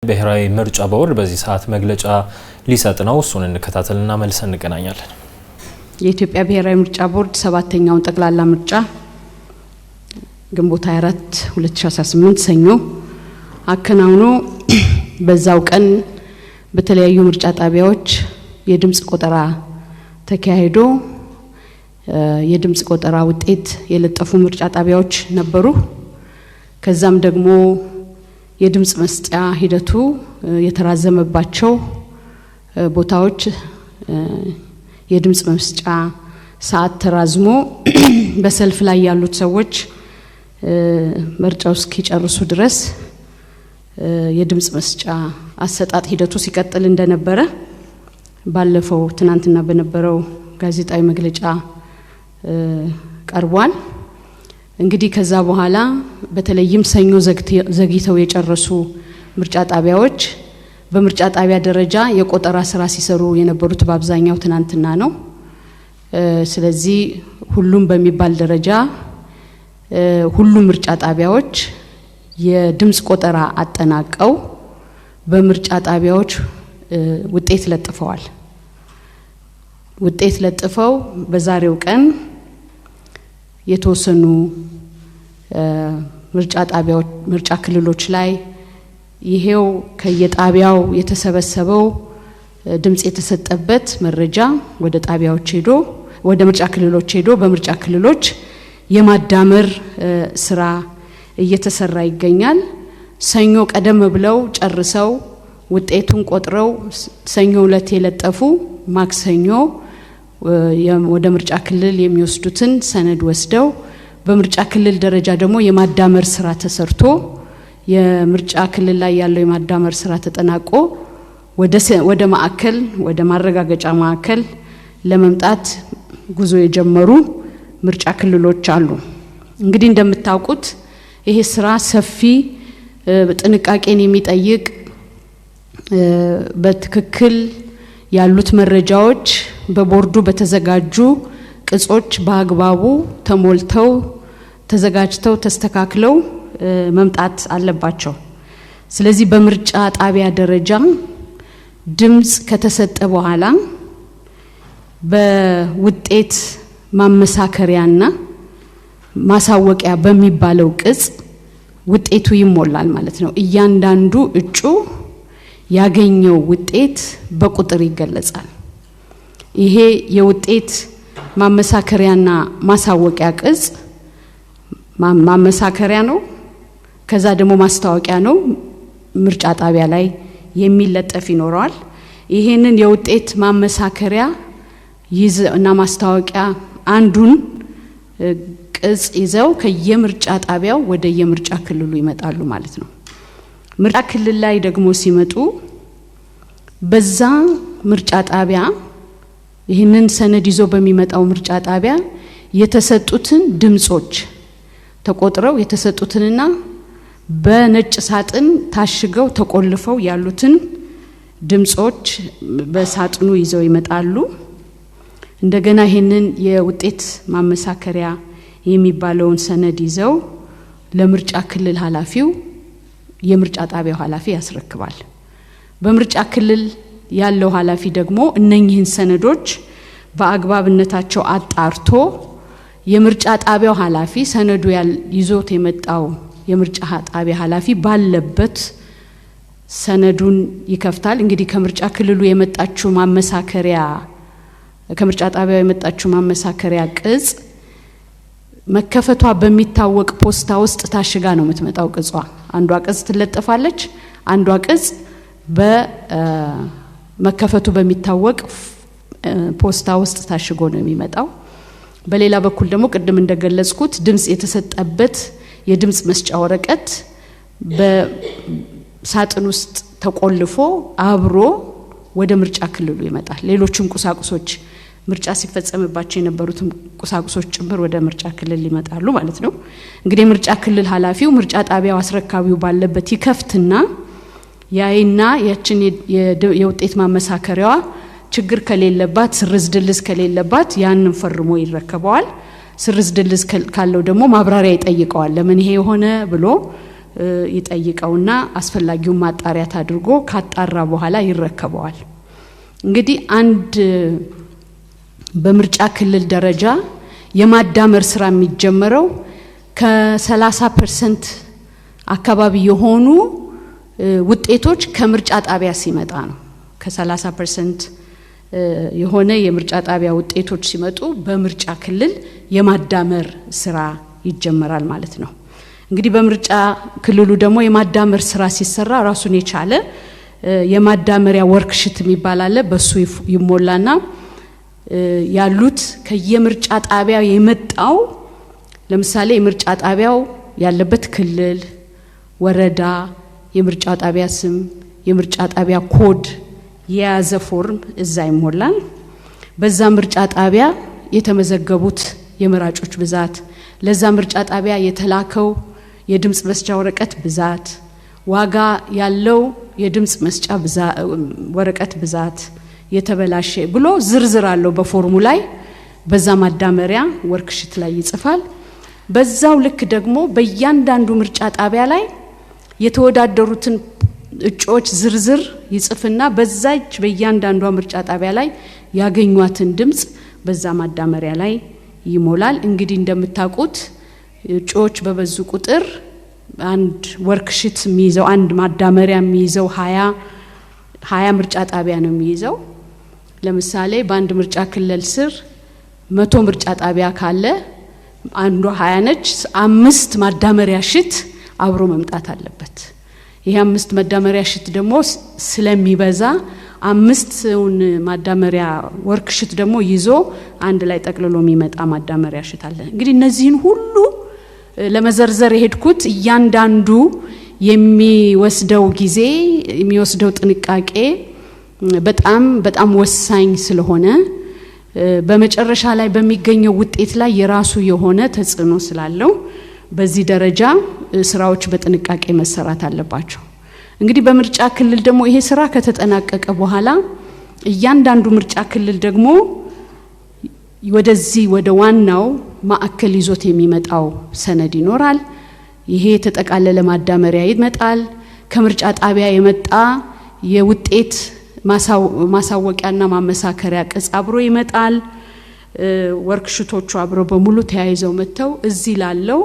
ብሔራዊ ምርጫ ቦርድ በዚህ ሰዓት መግለጫ ሊሰጥ ነው። እሱን እንከታተልና መልሰን እንገናኛለን። የኢትዮጵያ ብሔራዊ ምርጫ ቦርድ 7ኛውን ጠቅላላ ምርጫ ግንቦት 24 2018 ሰኞ አከናውኖ በዛው ቀን በተለያዩ ምርጫ ጣቢያዎች የድምጽ ቆጠራ ተካሂዶ የድምጽ ቆጠራ ውጤት የለጠፉ ምርጫ ጣቢያዎች ነበሩ። ከዛም ደግሞ የድምጽ መስጫ ሂደቱ የተራዘመባቸው ቦታዎች የድምጽ መስጫ ሰዓት ተራዝሞ በሰልፍ ላይ ያሉት ሰዎች ምርጫው እስኪጨርሱ ድረስ የድምጽ መስጫ አሰጣጥ ሂደቱ ሲቀጥል እንደነበረ ባለፈው ትናንትና በነበረው ጋዜጣዊ መግለጫ ቀርቧል። እንግዲህ ከዛ በኋላ በተለይም ሰኞ ዘግይተው የጨረሱ ምርጫ ጣቢያዎች በምርጫ ጣቢያ ደረጃ የቆጠራ ስራ ሲሰሩ የነበሩት በአብዛኛው ትናንትና ነው። ስለዚህ ሁሉም በሚባል ደረጃ ሁሉም ምርጫ ጣቢያዎች የድምጽ ቆጠራ አጠናቀው በምርጫ ጣቢያዎች ውጤት ለጥፈዋል። ውጤት ለጥፈው በዛሬው ቀን የተወሰኑ ምርጫ ጣቢያዎች ምርጫ ክልሎች ላይ ይሄው ከየጣቢያው የተሰበሰበው ድምጽ የተሰጠበት መረጃ ወደ ጣቢያዎች ሄዶ ወደ ምርጫ ክልሎች ሄዶ በምርጫ ክልሎች የማዳመር ስራ እየተሰራ ይገኛል። ሰኞ ቀደም ብለው ጨርሰው ውጤቱን ቆጥረው ሰኞ ዕለት የለጠፉ ማክሰኞ ወደ ምርጫ ክልል የሚወስዱትን ሰነድ ወስደው በምርጫ ክልል ደረጃ ደግሞ የማዳመር ስራ ተሰርቶ የምርጫ ክልል ላይ ያለው የማዳመር ስራ ተጠናቆ ወደ ማዕከል ወደ ማረጋገጫ ማዕከል ለመምጣት ጉዞ የጀመሩ ምርጫ ክልሎች አሉ። እንግዲህ እንደምታውቁት ይሄ ስራ ሰፊ ጥንቃቄን የሚጠይቅ በትክክል ያሉት መረጃዎች በቦርዱ በተዘጋጁ ቅጾች በአግባቡ ተሞልተው ተዘጋጅተው ተስተካክለው መምጣት አለባቸው። ስለዚህ በምርጫ ጣቢያ ደረጃ ድምጽ ከተሰጠ በኋላ በውጤት ማመሳከሪያና ማሳወቂያ በሚባለው ቅጽ ውጤቱ ይሞላል ማለት ነው። እያንዳንዱ እጩ ያገኘው ውጤት በቁጥር ይገለጻል። ይሄ የውጤት ማመሳከሪያና ማሳወቂያ ቅጽ ማመሳከሪያ ነው። ከዛ ደግሞ ማስታወቂያ ነው። ምርጫ ጣቢያ ላይ የሚለጠፍ ይኖራል። ይሄንን የውጤት ማመሳከሪያ እና ማስታወቂያ አንዱን ቅጽ ይዘው ከየምርጫ ጣቢያው ወደ የምርጫ ክልሉ ይመጣሉ ማለት ነው። ምርጫ ክልል ላይ ደግሞ ሲመጡ በዛ ምርጫ ጣቢያ ይህንን ሰነድ ይዞ በሚመጣው ምርጫ ጣቢያ የተሰጡትን ድምጾች ተቆጥረው የተሰጡትንና በነጭ ሳጥን ታሽገው ተቆልፈው ያሉትን ድምጾች በሳጥኑ ይዘው ይመጣሉ። እንደገና ይሄንን የውጤት ማመሳከሪያ የሚባለውን ሰነድ ይዘው ለምርጫ ክልል ኃላፊው የምርጫ ጣቢያው ኃላፊ ያስረክባል። በምርጫ ክልል ያለው ኃላፊ ደግሞ እነኚህን ሰነዶች በአግባብነታቸው አጣርቶ የምርጫ ጣቢያው ኃላፊ ሰነዱ ይዞት የመጣው የምርጫ ጣቢያ ኃላፊ ባለበት ሰነዱን ይከፍታል። እንግዲህ ከምርጫ ክልሉ የመጣችው ማመሳከሪያ ከምርጫ ጣቢያው የመጣችው ማመሳከሪያ ቅጽ መከፈቷ በሚታወቅ ፖስታ ውስጥ ታሽጋ ነው የምትመጣው። ቅጿ አንዷ ቅጽ ትለጠፋለች፣ አንዷ ቅጽ በመከፈቱ በሚታወቅ ፖስታ ውስጥ ታሽጎ ነው የሚመጣው። በሌላ በኩል ደግሞ ቅድም እንደገለጽኩት ድምጽ የተሰጠበት የድምጽ መስጫ ወረቀት በሳጥን ውስጥ ተቆልፎ አብሮ ወደ ምርጫ ክልሉ ይመጣል። ሌሎችም ቁሳቁሶች ምርጫ ሲፈጸምባቸው የነበሩት ቁሳቁሶች ጭምር ወደ ምርጫ ክልል ይመጣሉ ማለት ነው። እንግዲህ ምርጫ ክልል ኃላፊው ምርጫ ጣቢያው አስረካቢው ባለበት ይከፍትና ያይና ያችን የውጤት ማመሳከሪያዋ ችግር ከሌለባት ስርዝ ድልዝ ከሌለባት ያንን ፈርሞ ይረከበዋል። ስርዝ ድልዝ ካለው ደግሞ ማብራሪያ ይጠይቀዋል። ለምን ይሄ ሆነ ብሎ ይጠይቀውና አስፈላጊው ማጣሪያት አድርጎ ካጣራ በኋላ ይረከበዋል። እንግዲህ አንድ በምርጫ ክልል ደረጃ የማዳመር ስራ የሚጀመረው ከ30% አካባቢ የሆኑ ውጤቶች ከምርጫ ጣቢያ ሲመጣ ነው። ከ30% የሆነ የምርጫ ጣቢያ ውጤቶች ሲመጡ በምርጫ ክልል የማዳመር ስራ ይጀመራል ማለት ነው። እንግዲህ በምርጫ ክልሉ ደግሞ የማዳመር ስራ ሲሰራ ራሱን የቻለ የማዳመሪያ ወርክሽት የሚባል አለ። በሱ ይሞላና ያሉት ከየምርጫ ጣቢያው የመጣው ለምሳሌ የምርጫ ጣቢያው ያለበት ክልል፣ ወረዳ፣ የምርጫ ጣቢያ ስም፣ የምርጫ ጣቢያ ኮድ የያዘ ፎርም እዛ ይሞላል። በዛ ምርጫ ጣቢያ የተመዘገቡት የመራጮች ብዛት፣ ለዛ ምርጫ ጣቢያ የተላከው የድምጽ መስጫ ወረቀት ብዛት፣ ዋጋ ያለው የድምጽ መስጫ ወረቀት ብዛት፣ የተበላሸ ብሎ ዝርዝር አለው በፎርሙ ላይ። በዛ ማዳመሪያ ወርክሽት ላይ ይጽፋል። በዛው ልክ ደግሞ በእያንዳንዱ ምርጫ ጣቢያ ላይ የተወዳደሩትን እጩዎች ዝርዝር ይጽፍና በዛች በእያንዳንዷ ምርጫ ጣቢያ ላይ ያገኙትን ድምጽ በዛ ማዳመሪያ ላይ ይሞላል። እንግዲህ እንደምታውቁት እጩዎች በበዙ ቁጥር አንድ ወርክሽት የሚይዘው አንድ ማዳመሪያ የሚይዘው 20 ምርጫ ጣቢያ ነው የሚይዘው። ለምሳሌ በአንድ ምርጫ ክልል ስር 100 ምርጫ ጣቢያ ካለ አንዱ 20 ነች። 5 ማዳመሪያ ሽት አብሮ መምጣት አለበት። ይሄ 5 ማዳመሪያ ሽት ደግሞ ስለሚበዛ 5ውን ማዳመሪያ ወርክሽት ደግሞ ይዞ አንድ ላይ ጠቅልሎ የሚመጣ ማዳመሪያ ሽት አለ። እንግዲህ እነዚህን ሁሉ ለመዘርዘር የሄድኩት እያንዳንዱ የሚወስደው ጊዜ የሚወስደው ጥንቃቄ በጣም ወሳኝ ስለሆነ በመጨረሻ ላይ በሚገኘው ውጤት ላይ የራሱ የሆነ ተጽዕኖ ስላለው በዚህ ደረጃ ስራዎች በጥንቃቄ መሰራት አለባቸው። እንግዲህ በምርጫ ክልል ደግሞ ይሄ ስራ ከተጠናቀቀ በኋላ እያንዳንዱ ምርጫ ክልል ደግሞ ወደዚህ ወደ ዋናው ማዕከል ይዞት የሚመጣው ሰነድ ይኖራል። ይሄ የተጠቃለለ ማዳመሪያ ይመጣል። ከምርጫ ጣቢያ የመጣ የውጤት ማሳወቂያና ማመሳከሪያ ቅጽ አብሮ ይመጣል። ወርክሽቶቹ አብሮ በሙሉ ተያይዘው መተው እዚህ ላለው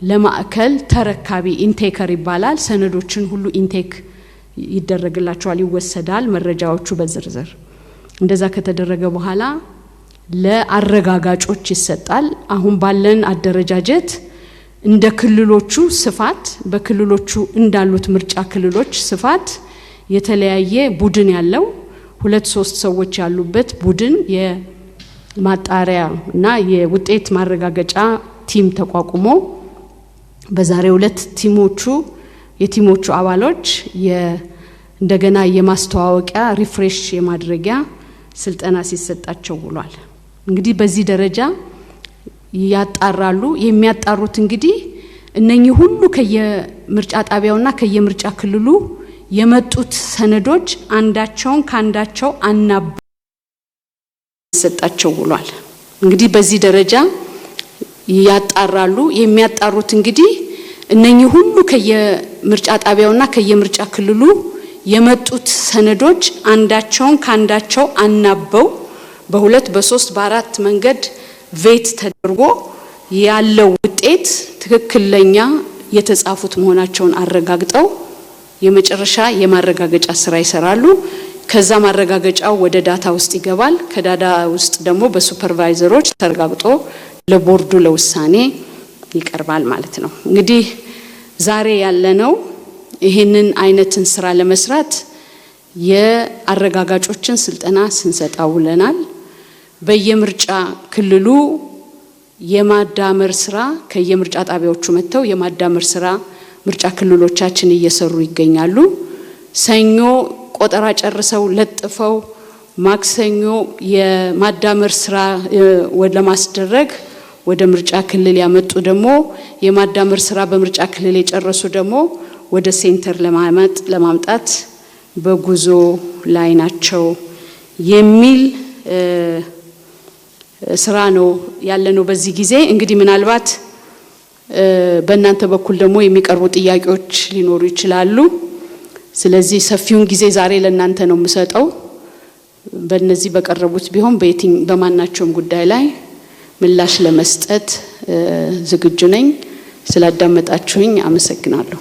ለማዕከል ተረካቢ ኢንቴከር ይባላል። ሰነዶችን ሁሉ ኢንቴክ ይደረግላቸዋል፣ ይወሰዳል መረጃዎቹ በዝርዝር። እንደዛ ከተደረገ በኋላ ለአረጋጋጮች ይሰጣል። አሁን ባለን አደረጃጀት እንደ ክልሎቹ ስፋት በክልሎቹ እንዳሉት ምርጫ ክልሎች ስፋት የተለያየ ቡድን ያለው 2-3 ሰዎች ያሉበት ቡድን የማጣሪያ እና የውጤት ማረጋገጫ ቲም ተቋቁሞ በዛሬው ዕለት የቲሞቹ አባሎች እንደገና የማስተዋወቂያ ሪፍሬሽ የማድረጊያ ስልጠና ሲሰጣቸው ውሏል። እንግዲህ በዚህ ደረጃ ያጣራሉ። የሚያጣሩት እንግዲህ እነኚህ ሁሉ ከየምርጫ ጣቢያውና ከየምርጫ ክልሉ የመጡት ሰነዶች አንዳቸውን ካንዳቸው አናባ ሰጣቸው ውሏል። እንግዲህ በዚህ ደረጃ ያጣራሉ። የሚያጣሩት እንግዲህ እነኚህ ሁሉ ከየምርጫ ጣቢያውና ከየምርጫ ክልሉ የመጡት ሰነዶች አንዳቸውን ካንዳቸው አናበው በ2 በ3 በ4 መንገድ ቬት ተደርጎ ያለው ውጤት ትክክለኛ የተጻፉት መሆናቸውን አረጋግጠው የመጨረሻ የማረጋገጫ ስራ ይሰራሉ። ከዛ ማረጋገጫው ወደ ዳታ ውስጥ ይገባል። ከዳታ ውስጥ ደግሞ በሱፐርቫይዘሮች ተረጋግጦ ለቦርዱ ለውሳኔ ይቀርባል ማለት ነው። እንግዲህ ዛሬ ያለነው ይሄንን አይነትን ስራ ለመስራት የአረጋጋጮችን ስልጠና ስንሰጣው ውለናል። በየምርጫ ክልሉ የማዳመር ስራ ከየምርጫ ጣቢያዎቹ መተው የማዳመር ስራ ምርጫ ክልሎቻችን እየሰሩ ይገኛሉ። ሰኞ ቆጠራ ጨርሰው ለጥፈው ማክሰኞ የማዳመር ስራ ለማስደረግ ወደ ምርጫ ክልል ያመጡ ደግሞ የማዳመር ስራ በምርጫ ክልል የጨረሱ ደግሞ ወደ ሴንተር ለማምጣት በጉዞ ላይ ናቸው የሚል ስራ ነው ያለነው በዚህ ጊዜ። እንግዲህ ምናልባት በእናንተ በኩል ደግሞ የሚቀርቡ ጥያቄዎች ሊኖሩ ይችላሉ። ስለዚህ ሰፊውን ጊዜ ዛሬ ለእናንተ ነው የምሰጠው። በእነዚህ በቀረቡት ቢሆን በማናቸውም ጉዳይ ላይ ምላሽ ለመስጠት ዝግጁ ነኝ። ስላዳመጣችሁኝ አመሰግናለሁ።